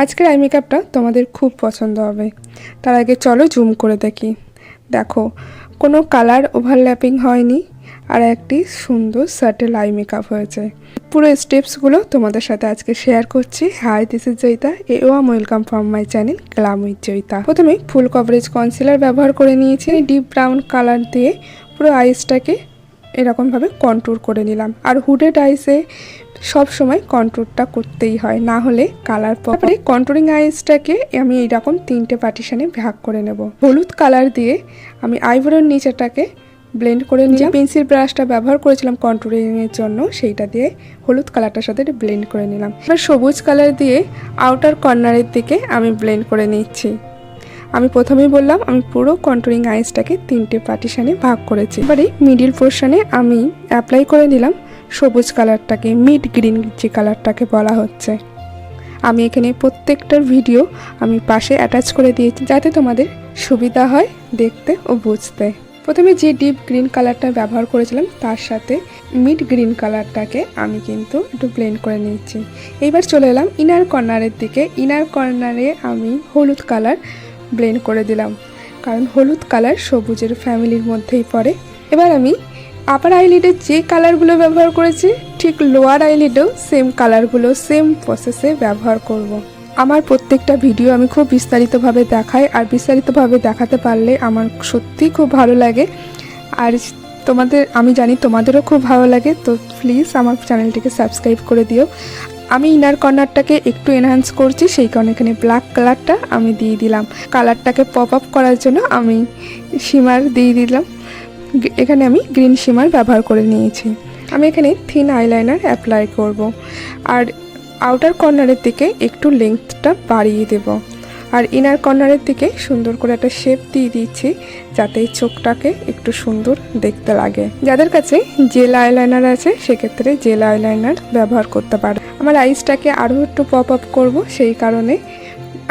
আজকের আই মেকআপটা তোমাদের খুব পছন্দ হবে। তার আগে চলো জুম করে দেখি। দেখো, কোনো কালার ওভারল্যাপিং হয়নি, আর একটি সুন্দর সাটেল আই মেকআপ হয়েছে। পুরো স্টেপসগুলো তোমাদের সাথে আজকে শেয়ার করছি। Hi, this is Joyita, welcome from my channel glam with Joyita. প্রথমে ফুল কভারেজ কনসিলার ব্যবহার করে নিয়েছি। ডিপ ব্রাউন কালার দিয়ে পুরো আইসটাকে এরকমভাবে কন্ট্যুর করে নিলাম। আর হুডেড আইসে সব সময় কন্ট্যুরটা করতেই হয়, না হলে কালার পরে কন্ট্যুরিং আইসটাকে আমি এইরকম 3টে পার্টিশনে ভাগ করে নেব। হলুদ কালার দিয়ে আমি আইব্রোর নিচেটাকে ব্লেন্ড করে নিয়ে পেন্সিল ব্রাশটা ব্যবহার করেছিলাম কন্ট্যুরিংয়ের জন্য, সেইটা দিয়ে হলুদ কালারটার সাথে ব্লেন্ড করে নিলাম। এবার সবুজ কালার দিয়ে আউটার কর্নারের দিকে আমি ব্লেন্ড করে নিচ্ছি। আমি প্রথমেই বললাম আমি পুরো কন্ট্যুরিং আইসটাকে 3টে পার্টিশনে ভাগ করেছি। এবারে মিডিল পোর্শনে আমি অ্যাপ্লাই করে নিলাম সবুজ কালারটাকে, মিড গ্রিন যে কালারটাকে বলা হচ্ছে। আমি এখানে প্রত্যেকটার ভিডিও আমি পাশে অ্যাটাচ করে দিয়েছি, যাতে তোমাদের সুবিধা হয় দেখতে ও বুঝতে। প্রথমে যে ডিপ গ্রিন কালারটা ব্যবহার করেছিলাম তার সাথে মিড গ্রিন কালারটাকে আমি কিন্তু একটু ব্লেন্ড করে নিচ্ছি। এইবার চলে এলাম ইনার কর্নারের দিকে। ইনার কর্নারে আমি হলুদ কালার ব্লেন্ড করে দিলাম, কারণ হলুদ কালার সবুজের ফ্যামিলির মধ্যেই পড়ে। এবার আমি আপার আইলিডে যে কালারগুলো ব্যবহার করেছি, ঠিক লোয়ার আইলিডেও সেম কালারগুলো সেম প্রসেসে ব্যবহার করব। আমার প্রত্যেকটা ভিডিও আমি খুব বিস্তারিতভাবে দেখাই, আর বিস্তারিতভাবে দেখাতে পারলে আমার সত্যিই খুব ভালো লাগে। আর আমি জানি তোমাদেরও খুব ভালো লাগে, তো প্লিজ আমার চ্যানেলটিকে সাবস্ক্রাইব করে দিও। আমি ইনার কর্নারটাকে একটু এনহ্যান্স করছি, সেই কারণে এখানে ব্ল্যাক কালারটা আমি দিয়ে দিলাম। কালারটাকে পপ আপ করার জন্য আমি শিমার দিয়ে দিলাম। এখানে আমি গ্রিন শিমার ব্যবহার করে নিয়েছি। আমি এখানে থিন আইলাইনার অ্যাপ্লাই করব, আর আউটার কর্নারের দিকে একটু লেংথটা বাড়িয়ে দেব, আর ইনার কর্নারের দিকে সুন্দর করে একটা শেপ দিয়ে দিচ্ছি, যাতে চোখটাকে একটু সুন্দর দেখতে লাগে। যাদের কাছে জেল আইলাইনার আছে সেক্ষেত্রে জেল আইলাইনার ব্যবহার করতে পারে। আমার আইসটাকে আরও একটু পপ আপ করব, সেই কারণে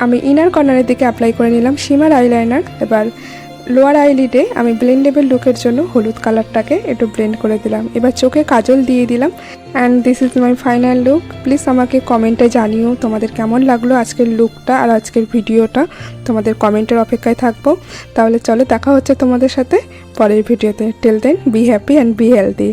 আমি ইনার কর্নারের দিকে অ্যাপ্লাই করে নিলাম শিমার আইলাইনার। এবার লোয়ার আইলিডে আমি ব্লেন্ডেবল লুকের জন্য হলুদ কালারটাকে একটু ব্লেন্ড করে দিলাম। এবার চোখে কাজল দিয়ে দিলাম। And this is my final look. Please আমাকে কমেন্টে জানিও তোমাদের কেমন লাগলো আজকের লুকটা আর আজকের ভিডিওটা। তোমাদের কমেন্টের অপেক্ষায় থাকবো। তাহলে চলো, দেখা হচ্ছে তোমাদের সাথে পরের ভিডিওতে। Till then, be happy and be healthy.